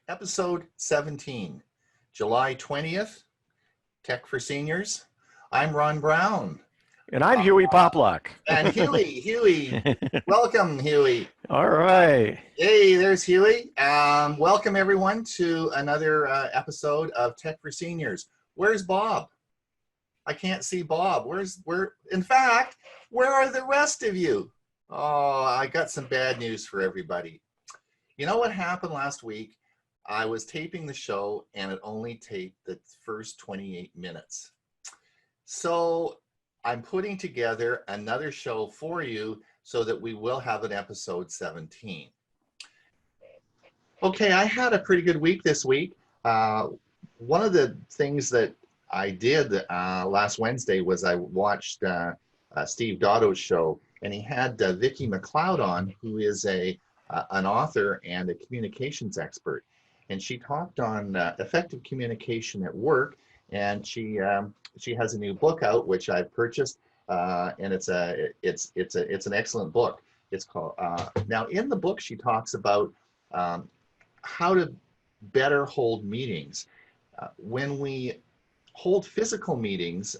Episode 17, July 20th, Tech for Seniors. I'm Ron Brown. And I'm Hewie Poplock. And Hewie. Welcome, Hewie. All right. Hey, there's Hewie. Welcome, everyone, to another episode of Tech for Seniors. Where's Bob? I can't see Bob. In fact, where are the rest of you? Oh, I got some bad news for everybody. You know what happened last week? I was taping the show and it only taped the first 28 minutes. So I'm putting together another show for you so that we will have an episode 17. Okay, I had a pretty good week this week. One of the things that I did last Wednesday was I watched Steve Dotto's show, and he had Vicke McLeod on, who is an author and a communications expert. And she talked on effective communication at work, and she has a new book out which I've purchased, and it's an excellent book. It's called now in the book she talks about how to better hold meetings. When we hold physical meetings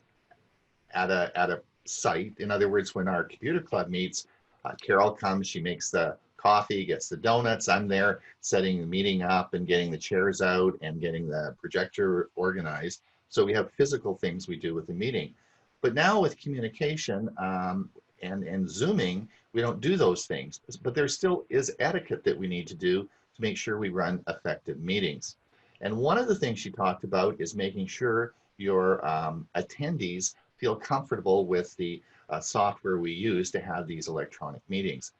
at a site, in other words, when our computer club meets, Carol comes, she makes the coffee, gets the donuts. I'm there setting the meeting up and getting the chairs out and getting the projector organized. So we have physical things we do with the meeting. But now with communication and Zooming, we don't do those things. But there still is etiquette that we need to do to make sure we run effective meetings. And one of the things she talked about is making sure your attendees feel comfortable with the software we use to have these electronic meetings.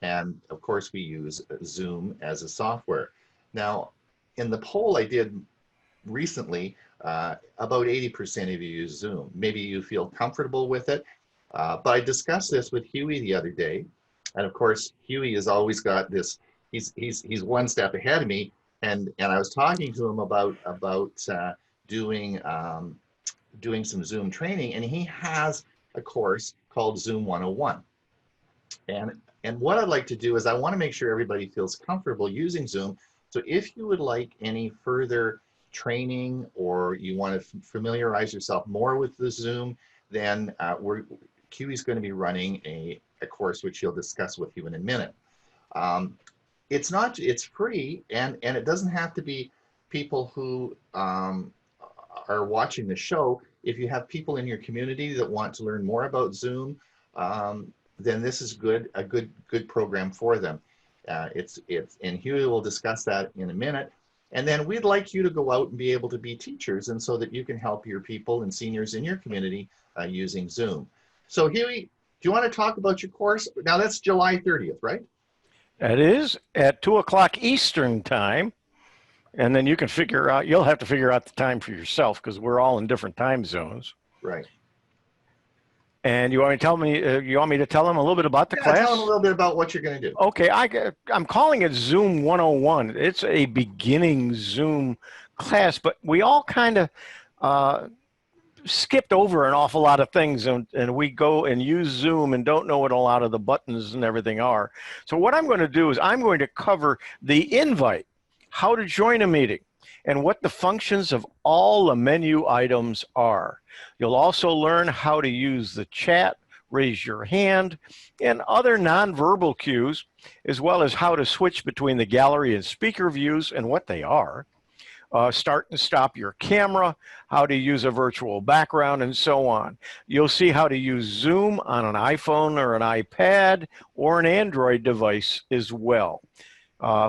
And of course, we use Zoom as a software. Now, in the poll I did recently, about 80% of you use Zoom. Maybe you feel comfortable with it, but I discussed this with Hewie the other day. And of course, Hewie has always got this, he's one step ahead of me. And I was talking to him about doing some Zoom training, and he has a course called Zoom 101. And what I'd like to do is I want to make sure everybody feels comfortable using Zoom. So if you would like any further training or you want to familiarize yourself more with the Zoom, then Hewie's going to be running a course which he'll discuss with you in a minute. It's free, and it doesn't have to be people who are watching the show. If you have people in your community that want to learn more about Zoom, then this is a good program for them. And Hewie will discuss that in a minute. And then we'd like you to go out and be able to be teachers, and so that you can help your people and seniors in your community using Zoom. So Hewie, do you want to talk about your course? Now that's July 30th, right? That is at 2 o'clock Eastern time. And then you can you'll have to figure out the time for yourself because we're all in different time zones. Right. And you want me to tell them a little bit about the class? Tell them a little bit about what you're going to do. Okay, I'm calling it Zoom 101. It's a beginning Zoom class, but we all kind of skipped over an awful lot of things, and we go and use Zoom and don't know what a lot of the buttons and everything are. So what I'm going to do is I'm going to cover the invite, how to join a meeting, and what the functions of all the menu items are. You'll also learn how to use the chat, raise your hand, and other nonverbal cues, as well as how to switch between the gallery and speaker views and what they are. Start and stop your camera, how to use a virtual background, and so on. You'll see how to use Zoom on an iPhone or an iPad or an Android device as well.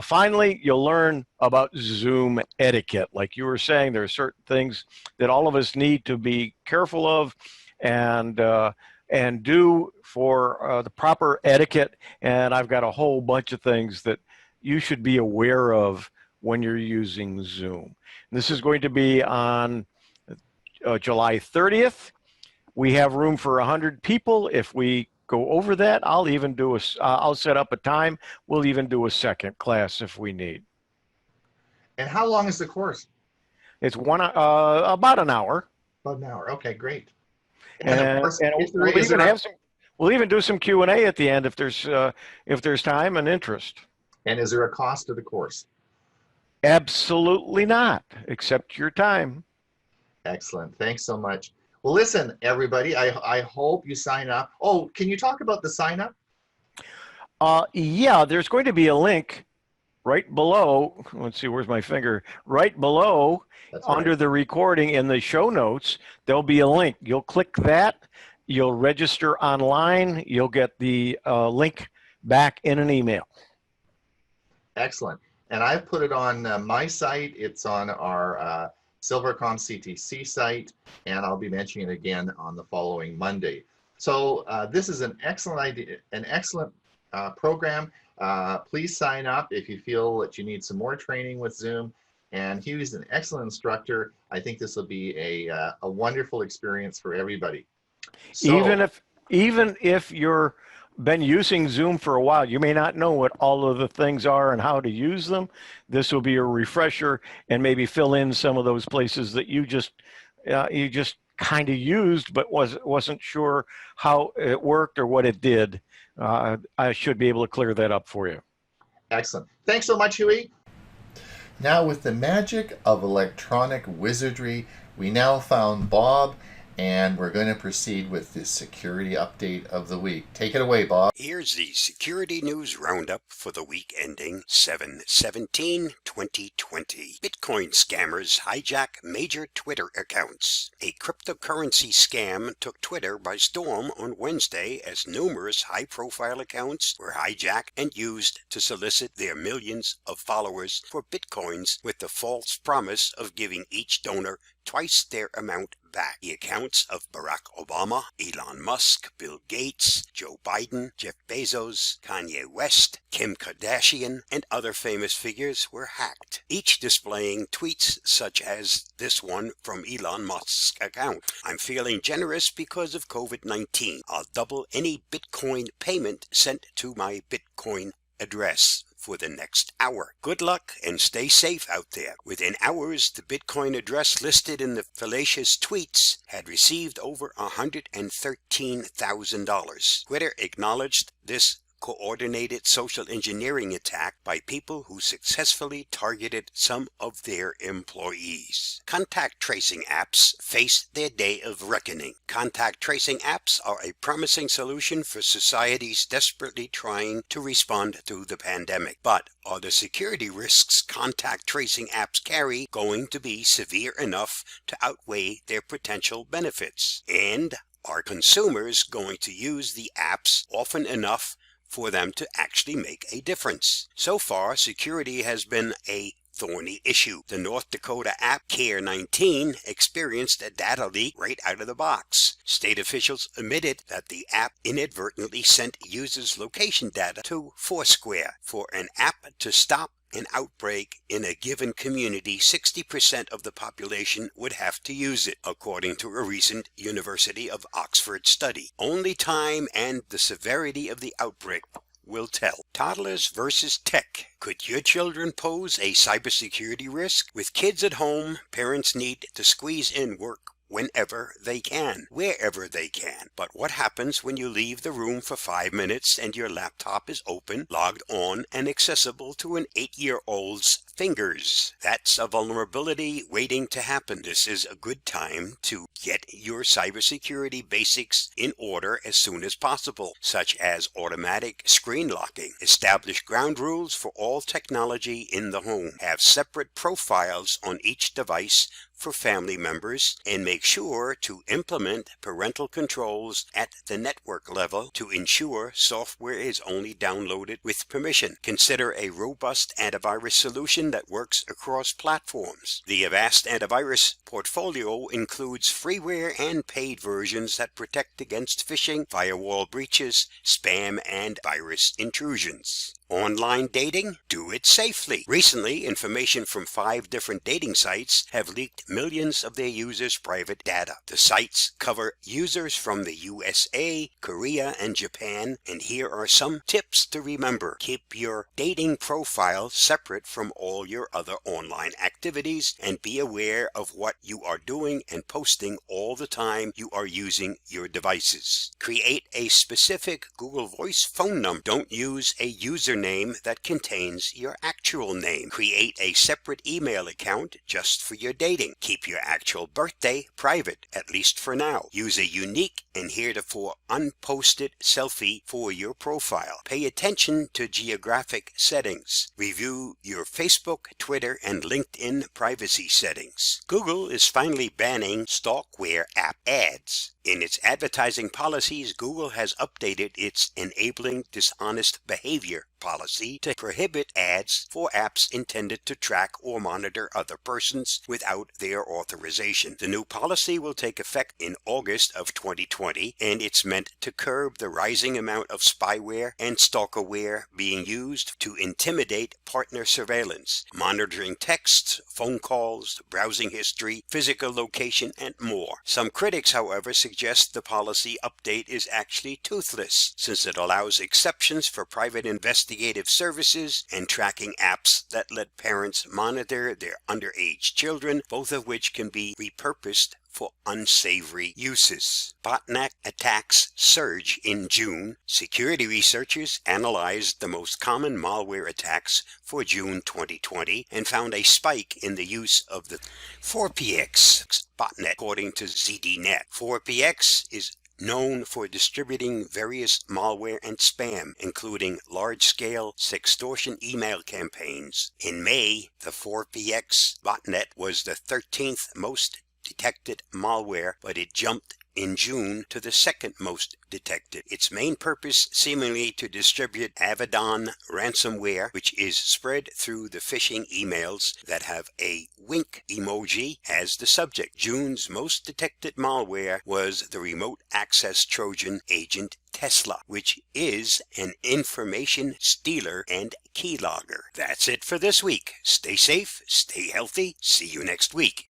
Finally, you'll learn about Zoom etiquette. Like you were saying, there are certain things that all of us need to be careful of and do for the proper etiquette. And I've got a whole bunch of things that you should be aware of when you're using Zoom. This is going to be on July 30th. We have room for 100 people. If we go over that, I'll set up a time. We'll even do a second class if we need. And how long is the course? It's about an hour. About an hour. Okay, great. And we'll even do some Q&A at the end if there's time and interest. And is there a cost to the course? Absolutely not, except your time. Excellent. Thanks so much. Well, listen, everybody, I hope you sign up. Oh, can you talk about the sign up? Yeah, there's going to be a link right below. Let's see, where's my finger? Right below, That's right. under the recording in the show notes, there'll be a link. You'll click that, you'll register online, you'll get the link back in an email. Excellent. And I've put it on my site. It's on our Silvercom CTC site, and I'll be mentioning it again on the following Monday. So this is an excellent idea, an excellent program. Please sign up if you feel that you need some more training with Zoom. And Hewie's an excellent instructor. I think this will be a wonderful experience for everybody. Even So if even if you're been using Zoom for a while, you may not know what all of the things are and how to use them. This will be a refresher and maybe fill in some of those places that you just kind of used but wasn't sure how it worked or what it did. I should be able to clear that up for you. excellent. Thanks so much, Hewie. Now, with the magic of electronic wizardry, we now found Bob, and we're going to proceed with the security update of the week. Take it away, Bob. Here's the security news roundup for the week ending 7/17/2020. Bitcoin scammers hijack major Twitter accounts. A cryptocurrency scam took Twitter by storm on Wednesday as numerous high-profile accounts were hijacked and used to solicit their millions of followers for Bitcoins with the false promise of giving each donor twice their amount back. The accounts of Barack Obama, Elon Musk, Bill Gates, Joe Biden, Jeff Bezos, Kanye West, Kim Kardashian, and other famous figures were hacked, each displaying tweets such as this one from Elon Musk's account. I'm feeling generous because of COVID-19. I'll double any Bitcoin payment sent to my Bitcoin address for the next hour. Good luck and stay safe out there. Within hours, the Bitcoin address listed in the fallacious tweets had received over $113,000. Twitter acknowledged this coordinated social engineering attack by people who successfully targeted some of their employees. Contact tracing apps face their day of reckoning. Contact tracing apps are a promising solution for societies desperately trying to respond to the pandemic. But are the security risks contact tracing apps carry going to be severe enough to outweigh their potential benefits? And are consumers going to use the apps often enough for them to actually make a difference? So far, security has been a thorny issue. The North Dakota app Care 19 experienced a data leak right out of the box. State officials admitted that the app inadvertently sent users' location data to Foursquare. For an app to stop an outbreak in a given community, 60% of the population would have to use it, according to a recent University of Oxford study. Only time and the severity of the outbreak will tell. Toddlers versus tech. Could your children pose a cybersecurity risk? With kids at home, parents need to squeeze in work whenever they can, wherever they can. But what happens when you leave the room for 5 minutes and your laptop is open, logged on, and accessible to an 8-year-old's fingers? That's a vulnerability waiting to happen. This is a good time to get your cybersecurity basics in order as soon as possible, such as automatic screen locking. Establish ground rules for all technology in the home. Have separate profiles on each device for family members, and make sure to implement parental controls at the network level to ensure software is only downloaded with permission. Consider a robust antivirus solution that works across platforms. The Avast antivirus portfolio includes freeware and paid versions that protect against phishing, firewall breaches, spam, and virus intrusions. Online dating? Do it safely. Recently, information from 5 different dating sites have leaked millions of their users' private data. The sites cover users from the USA, Korea, and Japan, and here are some tips to remember. Keep your dating profile separate from all your other online activities, and be aware of what you are doing and posting all the time you are using your devices. Create a specific Google Voice phone number. Don't use a username username that contains your actual name. Create a separate email account just for your dating. Keep your actual birthday private, at least for now. Use a unique and heretofore unposted selfie for your profile. Pay attention to geographic settings. Review your Facebook, Twitter, and LinkedIn privacy settings. Google is finally banning stalkware app ads. In its advertising policies, Google has updated its enabling dishonest behavior policy to prohibit ads for apps intended to track or monitor other persons without their authorization. The new policy will take effect in August of 2020, and it's meant to curb the rising amount of spyware and stalkerware being used to intimidate partner surveillance, monitoring texts, phone calls, browsing history, physical location, and more. Some critics, however, suggest the policy update is actually toothless, since it allows exceptions for private investigative services and tracking apps that let parents monitor their underage children, both of which can be repurposed for unsavory uses. Botnet attacks surge in June. Security researchers analyzed the most common malware attacks for June 2020 and found a spike in the use of the 4PX botnet, according to ZDNet. 4PX is known for distributing various malware and spam, including large-scale sextortion email campaigns. In May, the 4PX botnet was the 13th most detected malware, but it jumped in June to the second most detected. Its main purpose seemingly to distribute Avedon ransomware, which is spread through the phishing emails that have a wink emoji as the subject. June's most detected malware was the remote access Trojan Agent Tesla, which is an information stealer and keylogger. That's it for this week. Stay safe, stay healthy. See you next week.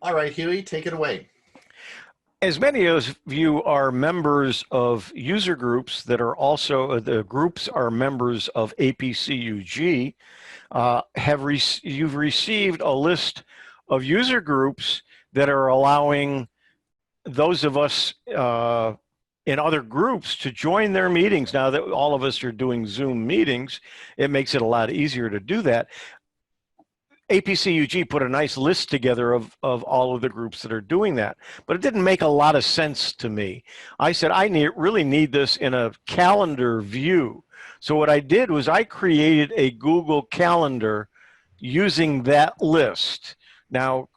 All right, Hewie, take it away. As many of you are members of user groups that are also, the groups are members of APCUG, you've received a list of user groups that are allowing those of us in other groups to join their meetings. Now that all of us are doing Zoom meetings, it makes it a lot easier to do that. APCUG put a nice list together of all of the groups that are doing that, but it didn't make a lot of sense to me. I said, I really need this in a calendar view. So what I did was I created a Google Calendar using that list. Now,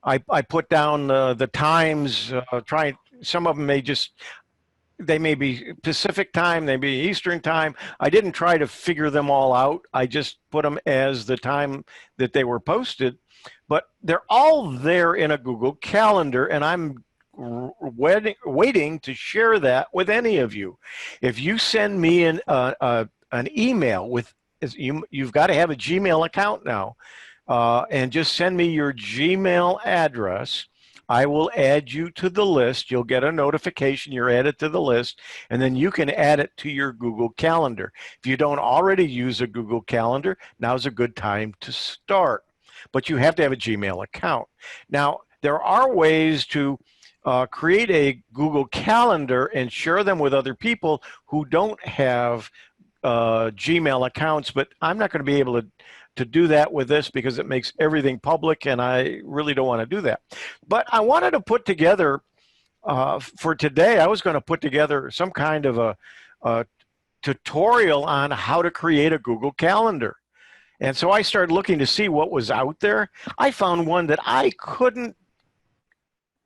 I put down the times, some of them they may be Pacific time, they may be Eastern time. I didn't try to figure them all out. I just put them as the time that they were posted, but they're all there in a Google Calendar, and I'm waiting to share that with any of you. If you send me an email with, you've got to have a Gmail account now, and just send me your Gmail address. I will add you to the list. You'll get a notification, you're added to the list, and then you can add it to your Google Calendar. If you don't already use a Google Calendar, now's a good time to start. But you have to have a Gmail account. Now, there are ways to create a Google Calendar and share them with other people who don't have Gmail accounts, but I'm not going to be able to do that with this because it makes everything public, and I really don't want to do that. But I wanted to put together, for today, I was going to put together some kind of a tutorial on how to create a Google Calendar. And so I started looking to see what was out there. I found one that I couldn't,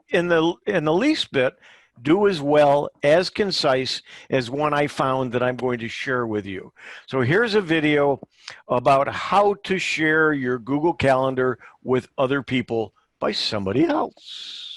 in the least bit, do as well, as concise as one I found that I'm going to share with you. So here's a video about how to share your Google Calendar with other people by somebody else.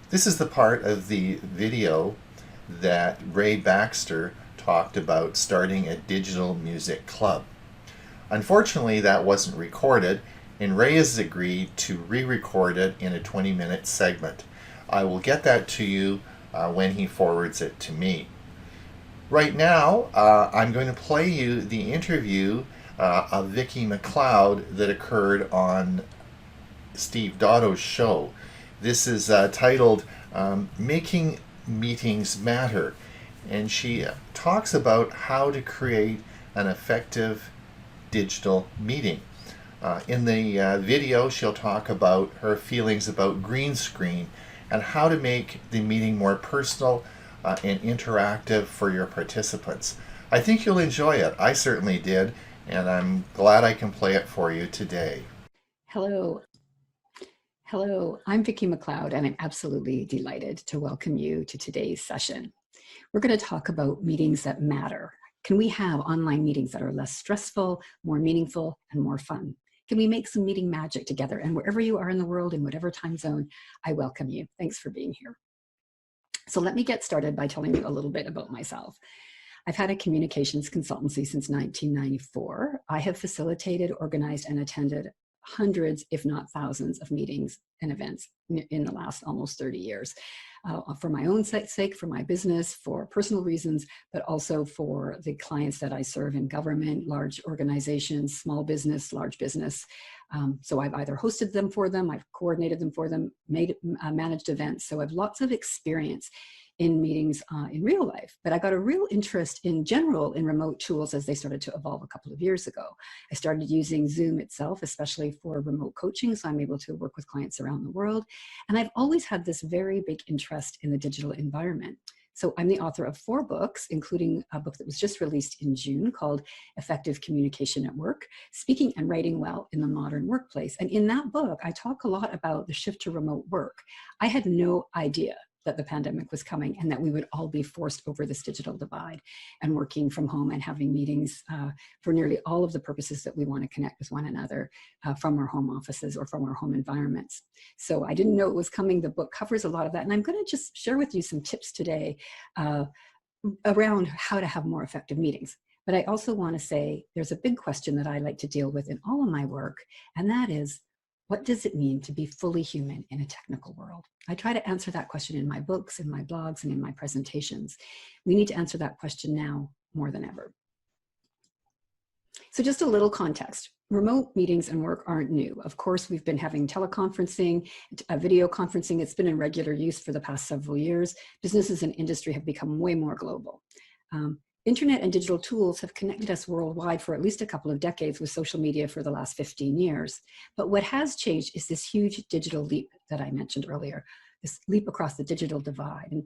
This is the part of the video that Ray Baxter talked about starting a digital music club. Unfortunately, that wasn't recorded, and Ray has agreed to re-record it in a 20-minute segment. I will get that to you when he forwards it to me. Right now, I'm going to play you the interview of Vicke McLeod that occurred on Steve Dotto's show. This is titled Making Meetings Matter, and she talks about how to create an effective digital meeting. In the video, she'll talk about her feelings about green screen and how to make the meeting more personal and interactive for your participants. I think you'll enjoy it. I certainly did, and I'm glad I can play it for you today. Hello. Hello, I'm Vicke McLeod, and I'm absolutely delighted to welcome you to today's session. We're going to talk about meetings that matter. Can we have online meetings that are less stressful, more meaningful, and more fun? Can we make some meeting magic together? And wherever you are in the world, in whatever time zone, I welcome you. Thanks for being here. So let me get started by telling you a little bit about myself. I've had a communications consultancy since 1994. I have facilitated, organized, and attended hundreds, if not thousands, of meetings and events in the last almost 30 years. For my own sake, for my business, for personal reasons, but also for the clients that I serve in government, large organizations, small business, large business. So I've either hosted them for them, I've coordinated them for them, managed events. So I have lots of experience in meetings in real life. But I got a real interest in general in remote tools as they started to evolve a couple of years ago. I started using Zoom itself, especially for remote coaching, so I'm able to work with clients around the world. And I've always had this very big interest in the digital environment. So I'm the author of 4 books, including a book that was just released in June called Effective Communication at Work, Speaking and Writing Well in the Modern Workplace. And in that book, I talk a lot about the shift to remote work. I had no idea that the pandemic was coming and that we would all be forced over this digital divide and working from home and having meetings for nearly all of the purposes that we want to connect with one another from our home offices or from our home environments. So I didn't know it was coming. The book covers a lot of that. And I'm going to just share with you some tips today around how to have more effective meetings. But I also want to say there's a big question that I like to deal with in all of my work, and that is, what does it mean to be fully human in a technical world? I try to answer that question in my books, in my blogs, and in my presentations. We need to answer that question now more than ever. So just a little context. Remote meetings and work aren't new. Of course, we've been having teleconferencing, video conferencing. It's been in regular use for the past several years. Businesses and industry have become way more global. Internet and digital tools have connected us worldwide for at least a couple of decades, with social media for the last 15 years. But what has changed is this huge digital leap that I mentioned earlier, this leap across the digital divide. And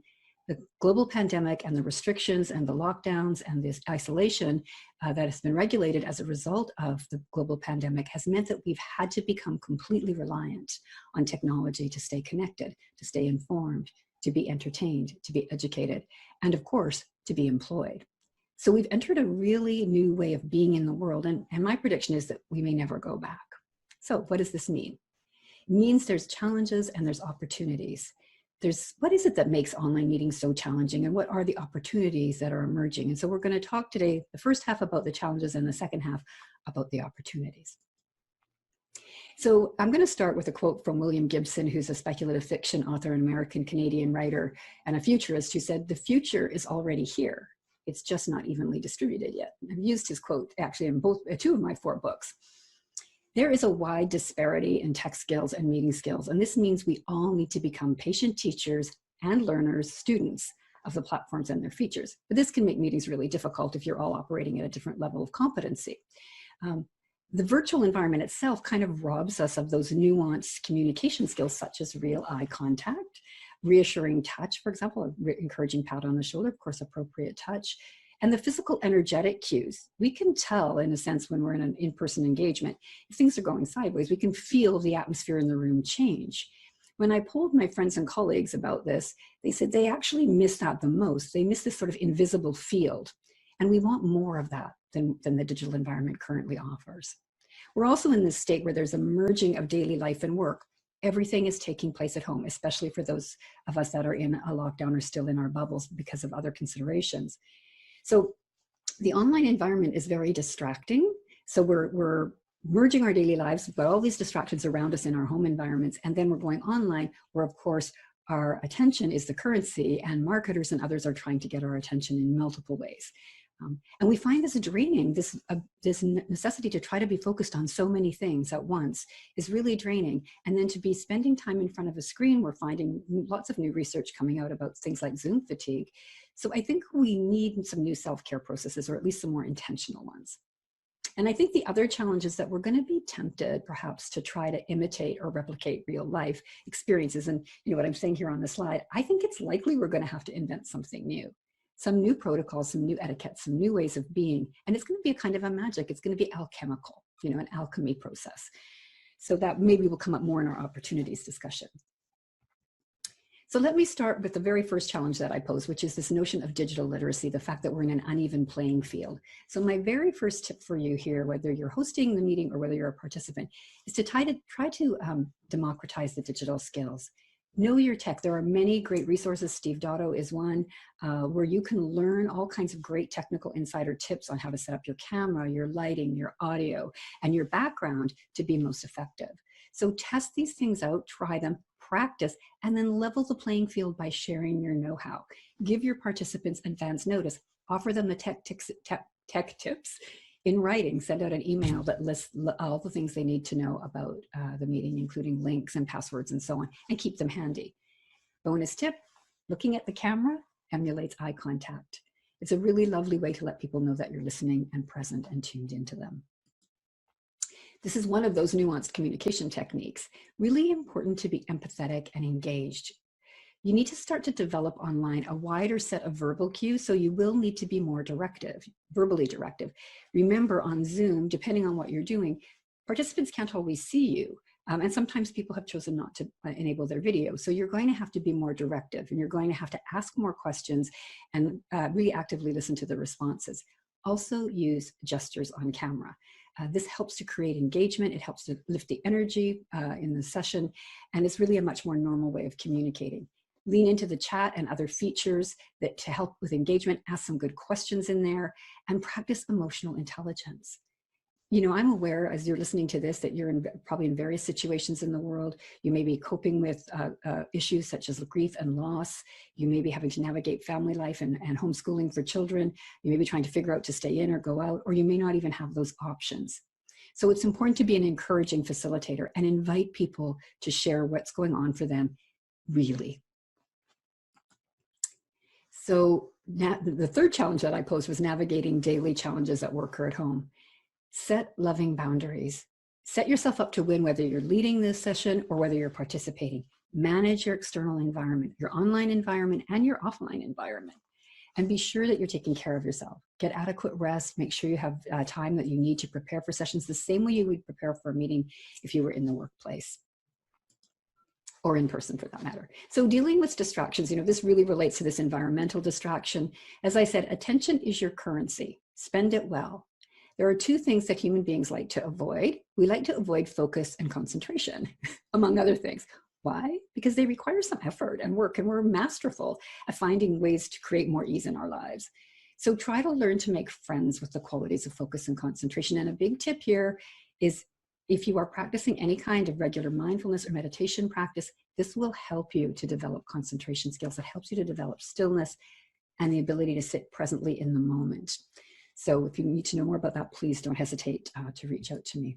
the global pandemic and the restrictions and the lockdowns and this isolation that has been regulated as a result of the global pandemic has meant that we've had to become completely reliant on technology to stay connected, to stay informed, to be entertained, to be educated, and of course, to be employed. So we've entered a really new way of being in the world, and my prediction is that we may never go back. So what does this mean? It means there's challenges and there's opportunities. What is it that makes online meetings so challenging, and what are the opportunities that are emerging? And so we're going to talk today, the first half about the challenges and the second half about the opportunities. So I'm going to start with a quote from William Gibson, who's a speculative fiction author, an American-Canadian writer, and a futurist, who said, "The future is already here. It's just not evenly distributed yet." I've used his quote actually in 2 of my 4 books. There is a wide disparity in tech skills and meeting skills, and this means we all need to become patient teachers and learners, students of the platforms and their features. But this can make meetings really difficult if you're all operating at a different level of competency. The virtual environment itself kind of robs us of those nuanced communication skills, such as real eye contact, reassuring touch, for example, encouraging pat on the shoulder, of course, appropriate touch, and the physical energetic cues. We can tell, in a sense, when we're in an in-person engagement, if things are going sideways. We can feel the atmosphere in the room change. When I polled my friends and colleagues about this, they said they actually miss that the most. They miss this sort of invisible field. And we want more of that than the digital environment currently offers. We're also in this state where there's a merging of daily life and work. Everything is taking place at home, especially for those of us that are in a lockdown or still in our bubbles because of other considerations. So the online environment is very distracting. So we're merging our daily lives. We've got all these distractions around us in our home environments. And then we're going online where, of course, our attention is the currency, and marketers and others are trying to get our attention in multiple ways. And we find this draining, this necessity to try to be focused on so many things at once is really draining. And then to be spending time in front of a screen, we're finding lots of new research coming out about things like Zoom fatigue. So I think we need some new self-care processes, or at least some more intentional ones. And I think the other challenge is that we're going to be tempted perhaps to try to imitate or replicate real life experiences. And you know what I'm saying here on the slide, I think it's likely we're going to have to invent something new. Some new protocols, some new etiquette, some new ways of being. And it's going to be a kind of a magic. It's going to be alchemical, you know, an alchemy process. So that maybe will come up more in our opportunities discussion. So let me start with the very first challenge that I pose, which is this notion of digital literacy, the fact that we're in an uneven playing field. So my very first tip for you here, whether you're hosting the meeting or whether you're a participant, is to try to democratize the digital skills. Know your tech. There are many great resources. Steve Dotto is one where you can learn all kinds of great technical insider tips on how to set up your camera, your lighting, your audio, and your background to be most effective. So test these things out, try them, practice, and then level the playing field by sharing your know-how. Give your participants advance notice. Offer them the tech tips in writing. Send out an email that lists all the things they need to know about the meeting, including links and passwords and so on, and keep them handy. Bonus tip, looking at the camera emulates eye contact. It's a really lovely way to let people know that you're listening and present and tuned into them. This is one of those nuanced communication techniques. Really important to be empathetic and engaged. You need to start to develop online a wider set of verbal cues, so you will need to be more directive, verbally directive. Remember, on Zoom, depending on what you're doing, participants can't always see you. And sometimes people have chosen not to enable their video. So you're going to have to be more directive, and you're going to have to ask more questions and really actively listen to the responses. Also use gestures on camera. This helps to create engagement. It helps to lift the energy in the session, and it's really a much more normal way of communicating. Lean into the chat and other features that to help with engagement. Ask some good questions in there, and practice emotional intelligence. You know, I'm aware as you're listening to this that you're probably in various situations in the world. You may be coping with issues such as grief and loss. You may be having to navigate family life and homeschooling for children. You may be trying to figure out to stay in or go out, or you may not even have those options. So it's important to be an encouraging facilitator and invite people to share what's going on for them, really. So the third challenge that I posed was navigating daily challenges at work or at home. Set loving boundaries. Set yourself up to win, whether you're leading this session or whether you're participating. Manage your external environment, your online environment and your offline environment. And be sure that you're taking care of yourself. Get adequate rest. Make sure you have time that you need to prepare for sessions the same way you would prepare for a meeting if you were in the workplace. Or in person for that matter. So dealing with distractions, you know, this really relates to this environmental distraction. As I said, attention is your currency. Spend it well. There are two things that human beings like to avoid. We like to avoid focus and concentration, among other things. Why? Because they require some effort and work, and we're masterful at finding ways to create more ease in our lives. So try to learn to make friends with the qualities of focus and concentration. And a big tip here is if you are practicing any kind of regular mindfulness or meditation practice, this will help you to develop concentration skills. It helps you to develop stillness and the ability to sit presently in the moment. So if you need to know more about that, please don't hesitate to reach out to me.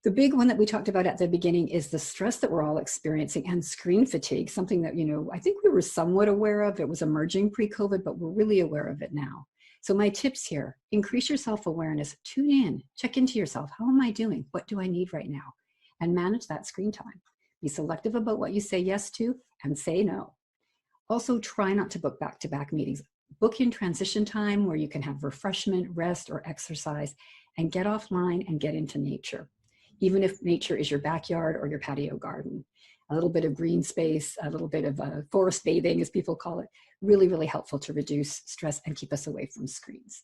The big one that we talked about at the beginning is the stress that we're all experiencing and screen fatigue, something that, you know, I think we were somewhat aware of. It was emerging pre-COVID, but we're really aware of it now. So my tips here, increase your self-awareness, tune in, check into yourself. How am I doing? What do I need right now? And manage that screen time. Be selective about what you say yes to and say no. Also, try not to book back-to-back meetings. Book in transition time where you can have refreshment, rest, or exercise, and get offline and get into nature. Even if nature is your backyard or your patio garden. A little bit of green space, a little bit of forest bathing, as people call it, really, really helpful to reduce stress and keep us away from screens.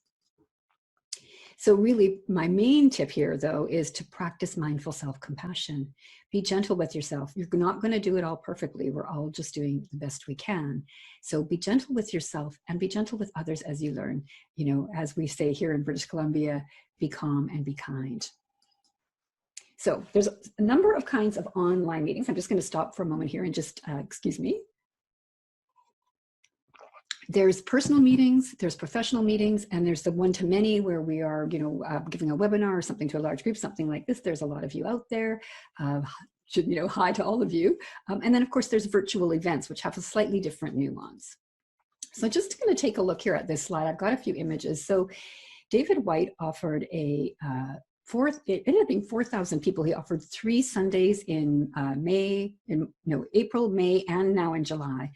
So really, my main tip here, though, is to practice mindful self-compassion. Be gentle with yourself. You're not going to do it all perfectly. We're all just doing the best we can. So be gentle with yourself and be gentle with others as you learn. You know, as we say here in British Columbia, be calm and be kind. So there's a number of kinds of online meetings. I'm just going to stop for a moment here and just, excuse me. There's personal meetings, there's professional meetings, and there's the one-to-many where we are, you know, giving a webinar or something to a large group, something like this. There's a lot of you out there. You know, hi to all of you. And then, of course, there's virtual events, which have a slightly different nuance. So just going to take a look here at this slide. I've got a few images. So David White offered a it ended up being 4,000 people. He offered 3 Sundays in April, May, and now in July,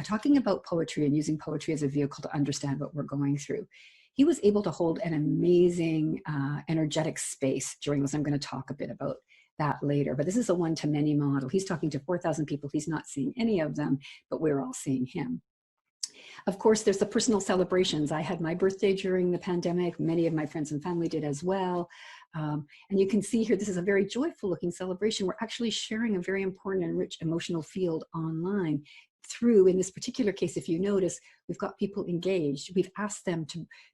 talking about poetry and using poetry as a vehicle to understand what we're going through. He was able to hold an amazing energetic space during this. I'm going to talk a bit about that later, but this is a one-to-many model. He's talking to 4,000 people. He's not seeing any of them, but we're all seeing him. Of course, there's the personal celebrations. I had my birthday during the pandemic. Many of my friends and family did as well. And you can see here, this is a very joyful looking celebration. We're actually sharing a very important and rich emotional field online through, in this particular case, if you notice, we've got people engaged. We've asked them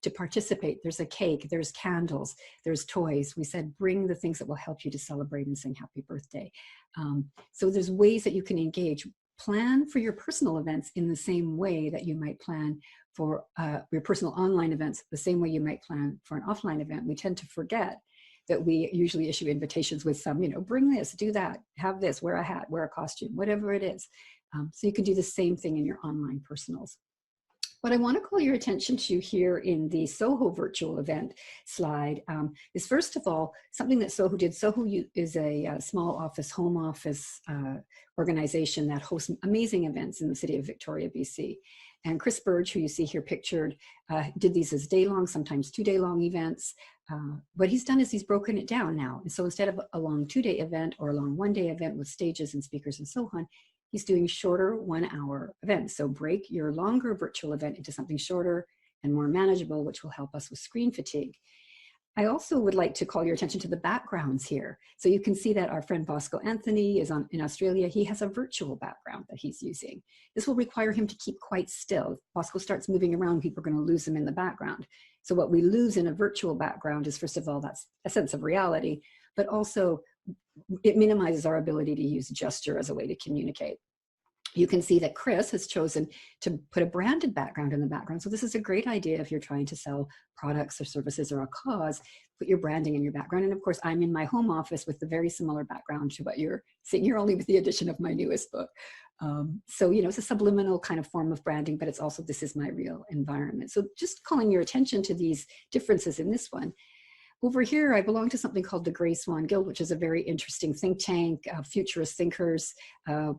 to participate. There's a cake, there's candles, there's toys. We said, bring the things that will help you to celebrate and sing happy birthday. So there's ways that you can engage. Plan for your personal events in the same way that you might plan for your personal online events, the same way you might plan for an offline event. We tend to forget that we usually issue invitations with some, you know, bring this, do that, have this, wear a hat, wear a costume, whatever it is. So you can do the same thing in your online personals. What I want to call your attention to here in the Soho virtual event slide is, first of all, something that Soho did. Soho is a small office, home office organization that hosts amazing events in the city of Victoria, BC. And Chris Burge, who you see here pictured, did these as day-long, sometimes 2-day-long events. What he's done is he's broken it down now. And so instead of a long 2-day event or a long 1-day event with stages and speakers and so on, he's doing shorter 1-hour events. So break your longer virtual event into something shorter and more manageable, which will help us with screen fatigue. I also would like to call your attention to the backgrounds here. So you can see that our friend Bosco Anthony is in Australia. He has a virtual background that he's using. This will require him to keep quite still. If Bosco starts moving around, people are going to lose him in the background. So what we lose in a virtual background is, first of all, that's a sense of reality, but also it minimizes our ability to use gesture as a way to communicate. You can see that Chris has chosen to put a branded background in the background. So this is a great idea if you're trying to sell products or services or a cause, put your branding in your background. And of course, I'm in my home office with the very similar background to what you're seeing here, only with the addition of my newest book. So, you know, it's a subliminal kind of form of branding, but it's also, this is my real environment. So just calling your attention to these differences in this one. Over here, I belong to something called the Grey Swan Guild, which is a very interesting think tank, futurist thinkers,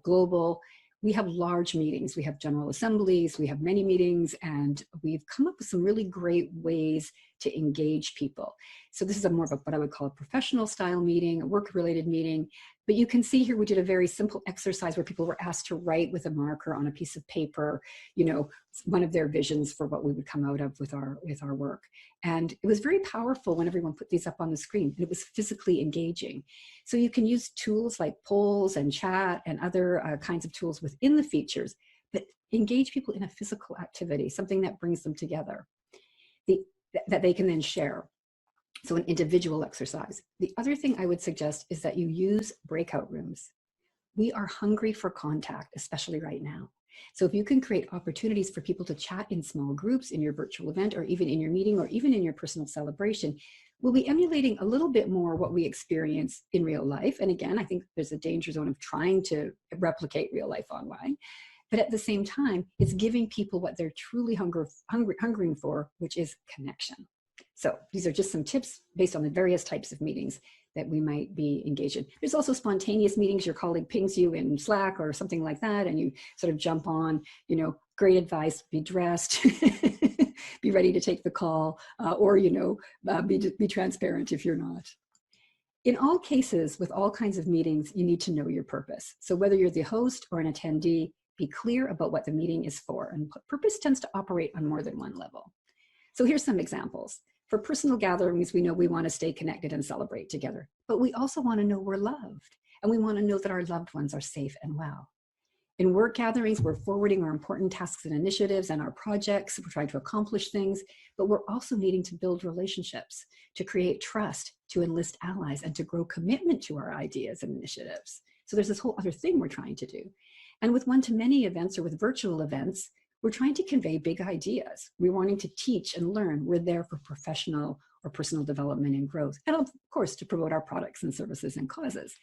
global. We have large meetings, we have general assemblies, we have many meetings, and we've come up with some really great ways to engage people. So this is more of what I would call a professional style meeting, a work-related meeting. But you can see here we did a very simple exercise where people were asked to write with a marker on a piece of paper, you know, one of their visions for what we would come out of with our work. And it was very powerful when everyone put these up on the screen, and it was physically engaging. So you can use tools like polls and chat and other kinds of tools within the features, but engage people in a physical activity, something that brings them together, that they can then share. So an individual exercise. The other thing I would suggest is that you use breakout rooms. We are hungry for contact, especially right now. So if you can create opportunities for people to chat in small groups in your virtual event, or even in your meeting, or even in your personal celebration, we'll be emulating a little bit more what we experience in real life. And again, I think there's a danger zone of trying to replicate real life online. But at the same time, it's giving people what they're truly hungering for, which is connection. So these are just some tips based on the various types of meetings that we might be engaged in. There's also spontaneous meetings. Your colleague pings you in Slack or something like that, and you sort of jump on, you know, great advice, be dressed, be ready to take the call, or, you know, be transparent if you're not. In all cases, with all kinds of meetings, you need to know your purpose. So whether you're the host or an attendee, be clear about what the meeting is for. And purpose tends to operate on more than one level. So here's some examples. For personal gatherings, we know we want to stay connected and celebrate together, but we also want to know we're loved, and we want to know that our loved ones are safe and well. In work gatherings, we're forwarding our important tasks and initiatives and our projects. We're trying to accomplish things, but we're also needing to build relationships, to create trust, to enlist allies, and to grow commitment to our ideas and initiatives. So there's this whole other thing we're trying to do. And with one-to-many events or with virtual events, we're trying to convey big ideas. We're wanting to teach and learn. We're there for professional or personal development and growth, and of course, to promote our products and services and causes.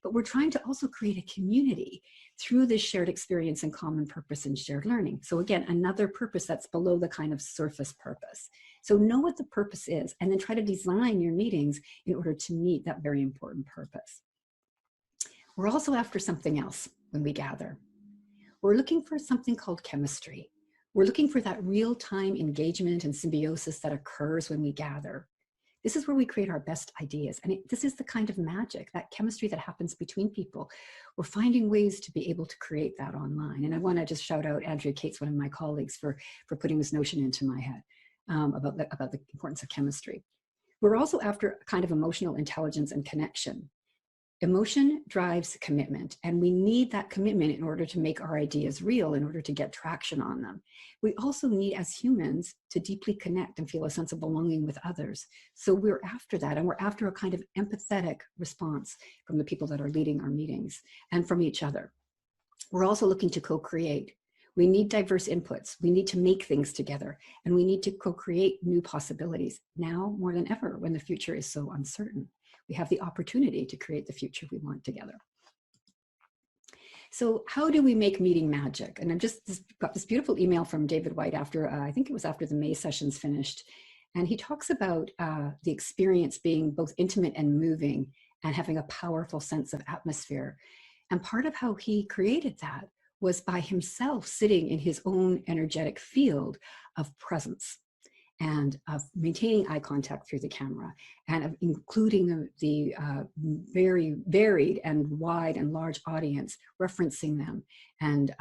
But we're trying to also create a community through this shared experience and common purpose and shared learning. So again, another purpose that's below the kind of surface purpose. So know what the purpose is, and then try to design your meetings in order to meet that very important purpose. We're also after something else when we gather. We're looking for something called chemistry. We're looking for that real-time engagement and symbiosis that occurs when we gather. This is where we create our best ideas. And this is the kind of magic, that chemistry that happens between people. We're finding ways to be able to create that online. And I want to just shout out Andrea Cates, one of my colleagues, for putting this notion into my head about the importance of chemistry. We're also after a kind of emotional intelligence and connection. Emotion drives commitment, and we need that commitment in order to make our ideas real, in order to get traction on them. We also need, as humans, to deeply connect and feel a sense of belonging with others. So we're after that, and we're after a kind of empathetic response from the people that are leading our meetings and from each other. We're also looking to co-create. We need diverse inputs. We need to make things together, and we need to co-create new possibilities now more than ever when the future is so uncertain. We have the opportunity to create the future we want together. So how do we make meeting magic? And I've just got this beautiful email from David White after, I think it was after the May sessions finished. And he talks about the experience being both intimate and moving and having a powerful sense of atmosphere. And part of how he created that was by himself sitting in his own energetic field of presence, and of maintaining eye contact through the camera, and of including the very varied and wide and large audience, referencing them, and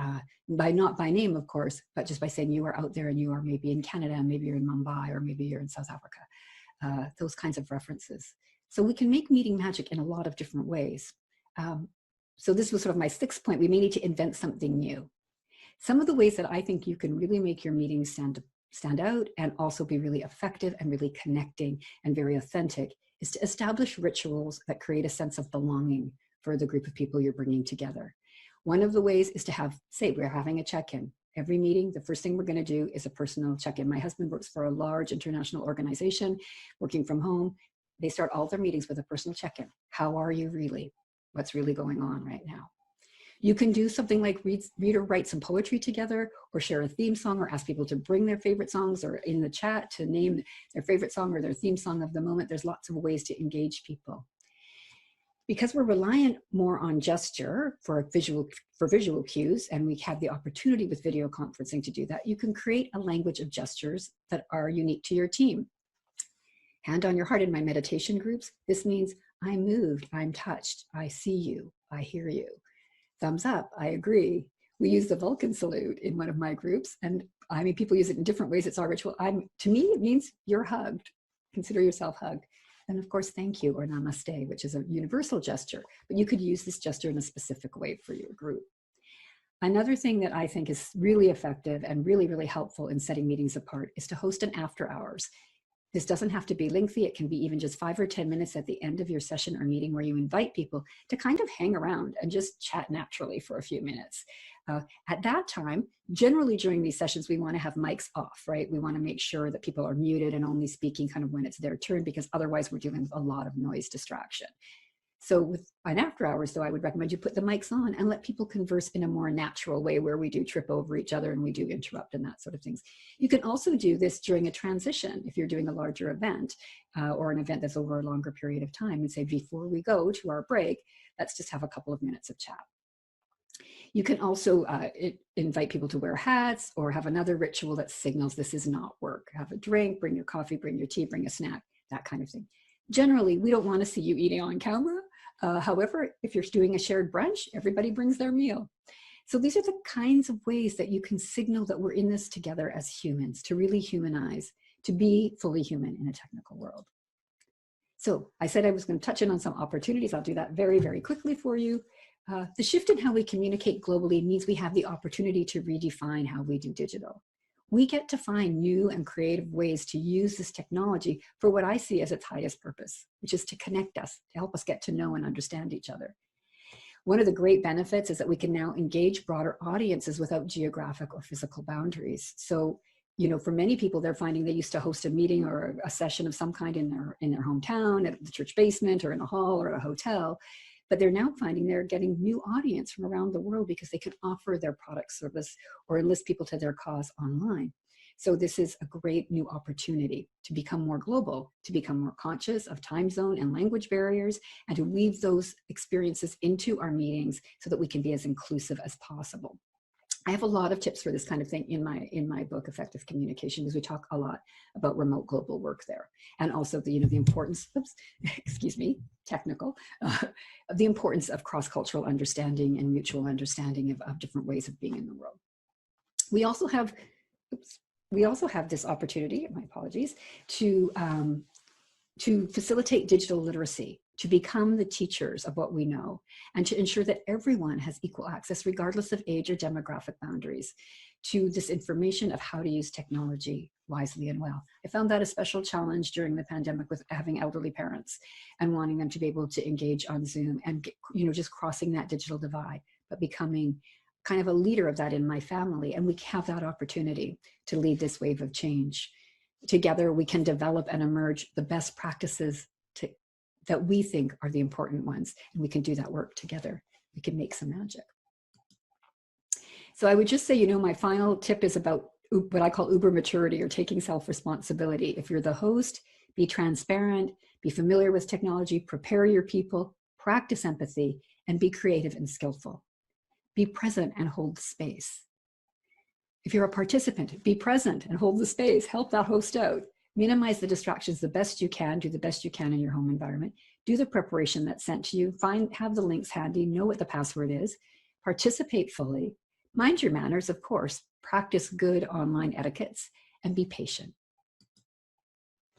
not by name, of course, but just by saying you are out there and you are maybe in Canada, and maybe you're in Mumbai, or maybe you're in South Africa, those kinds of references. So we can make meeting magic in a lot of different ways. So this was sort of my sixth point. We may need to invent something new. Some of the ways that I think you can really make your meetings stand out and also be really effective and really connecting and very authentic is to establish rituals that create a sense of belonging for the group of people you're bringing together. One of the ways is to have, say, we're having a check-in. Every meeting, the first thing we're going to do is a personal check-in. My husband works for a large international organization, working from home. They start all their meetings with a personal check-in. How are you really? What's really going on right now? You can do something like read or write some poetry together, or share a theme song, or ask people to bring their favorite songs, or in the chat to name their favorite song or their theme song of the moment. There's lots of ways to engage people. Because we're reliant more on gesture for visual cues, and we have the opportunity with video conferencing to do that, you can create a language of gestures that are unique to your team. Hand on your heart in my meditation groups, this means I'm moved, I'm touched, I see you, I hear you. Thumbs up, I agree. We use the Vulcan salute in one of my groups, and I mean, people use it in different ways. It's our ritual. To me, it means you're hugged. Consider yourself hugged. And of course, thank you, or namaste, which is a universal gesture, but you could use this gesture in a specific way for your group. Another thing that I think is really effective and really, really helpful in setting meetings apart is to host an after hours. This doesn't have to be lengthy. It can be even just 5 or 10 minutes at the end of your session or meeting, where you invite people to kind of hang around and just chat naturally for a few minutes. At that time, generally during these sessions, we want to have mics off, right? We want to make sure that people are muted and only speaking kind of when it's their turn, because otherwise we're dealing with a lot of noise distraction. So with an after hours, though, I would recommend you put the mics on and let people converse in a more natural way, where we do trip over each other and we do interrupt and that sort of things. You can also do this during a transition if you're doing a larger event or an event that's over a longer period of time, and say, before we go to our break, let's just have a couple of minutes of chat. You can also invite people to wear hats, or have another ritual that signals this is not work. Have a drink, bring your coffee, bring your tea, bring a snack, that kind of thing. Generally, we don't want to see you eating on camera. However, if you're doing a shared brunch, everybody brings their meal. So these are the kinds of ways that you can signal that we're in this together as humans, to really humanize, to be fully human in a technical world. So I said I was going to touch in on some opportunities. I'll do that very, very quickly for you. The shift in how we communicate globally means we have the opportunity to redefine how we do digital. We get to find new and creative ways to use this technology for what I see as its highest purpose, which is to connect us, to help us get to know and understand each other. One of the great benefits is that we can now engage broader audiences without geographic or physical boundaries. So, you know, for many people, they're finding they used to host a meeting or a session of some kind in their hometown, at the church basement or in a hall or a hotel. But they're now finding they're getting new audience from around the world because they can offer their product, service, or enlist people to their cause online. So this is a great new opportunity to become more global, to become more conscious of time zone and language barriers, and to weave those experiences into our meetings so that we can be as inclusive as possible. I have a lot of tips for this kind of thing in my book, Effective Communication, because we talk a lot about remote global work there, and also the importance, the importance of cross-cultural understanding and mutual understanding of different ways of being in the world. We also have this opportunity, my apologies, to facilitate digital literacy, to become the teachers of what we know, and to ensure that everyone has equal access, regardless of age or demographic boundaries, to this information of how to use technology wisely and well. I found that a special challenge during the pandemic with having elderly parents and wanting them to be able to engage on Zoom and, just crossing that digital divide, but becoming kind of a leader of that in my family. And we have that opportunity to lead this wave of change. Together, we can develop and emerge the best practices that we think are the important ones, and we can do that work together. We can make some magic. So I would just say, my final tip is about what I call Uber maturity, or taking self-responsibility. If you're the host, be transparent, be familiar with technology, prepare your people, practice empathy, and be creative and skillful. Be present and hold the space. If you're a participant, be present and hold the space. Help that host out. Minimize the distractions the best you can. Do the best you can in your home environment. Do the preparation that's sent to you. Have the links handy. Know what the password is. Participate fully. Mind your manners, of course. Practice good online etiquettes and be patient.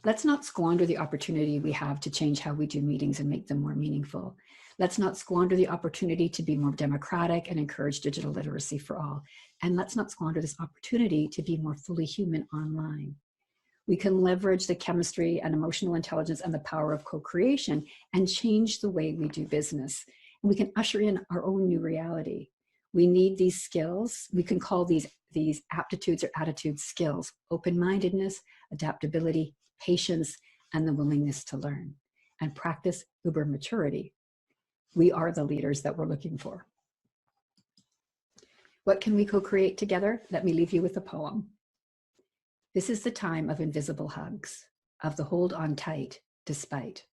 Let's not squander the opportunity we have to change how we do meetings and make them more meaningful. Let's not squander the opportunity to be more democratic and encourage digital literacy for all. And let's not squander this opportunity to be more fully human online. We can leverage the chemistry and emotional intelligence and the power of co-creation and change the way we do business. And we can usher in our own new reality. We need these skills. We can call these aptitudes or attitude skills: open-mindedness, adaptability, patience, and the willingness to learn. And practice Uber maturity. We are the leaders that we're looking for. What can we co-create together? Let me leave you with a poem. This is the time of invisible hugs, of the hold on tight despite.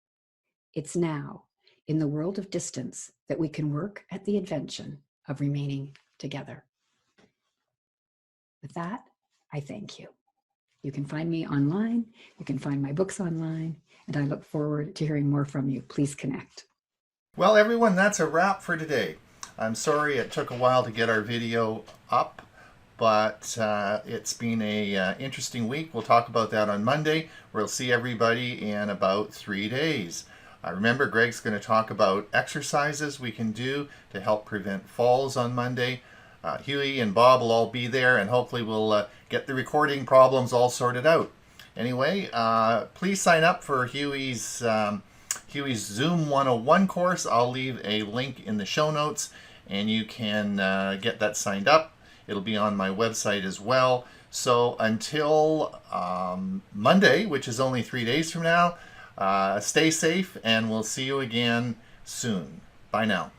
It's now, in the world of distance, that we can work at the invention of remaining together. With that, I thank you. You can find me online, you can find my books online, and I look forward to hearing more from you. Please connect. Well, everyone, that's a wrap for today. I'm sorry it took a while to get our video up, but it's been a interesting week. We'll talk about that on Monday. We'll see everybody in about 3 days. Remember, Greg's going to talk about exercises we can do to help prevent falls on Monday. Hewie and Bob will all be there, and hopefully we'll get the recording problems all sorted out. Anyway, please sign up for Hewie's Zoom 101 course. I'll leave a link in the show notes, and you can get that signed up. It'll be on my website as well. So until Monday, which is only 3 days from now, stay safe, and we'll see you again soon. Bye now.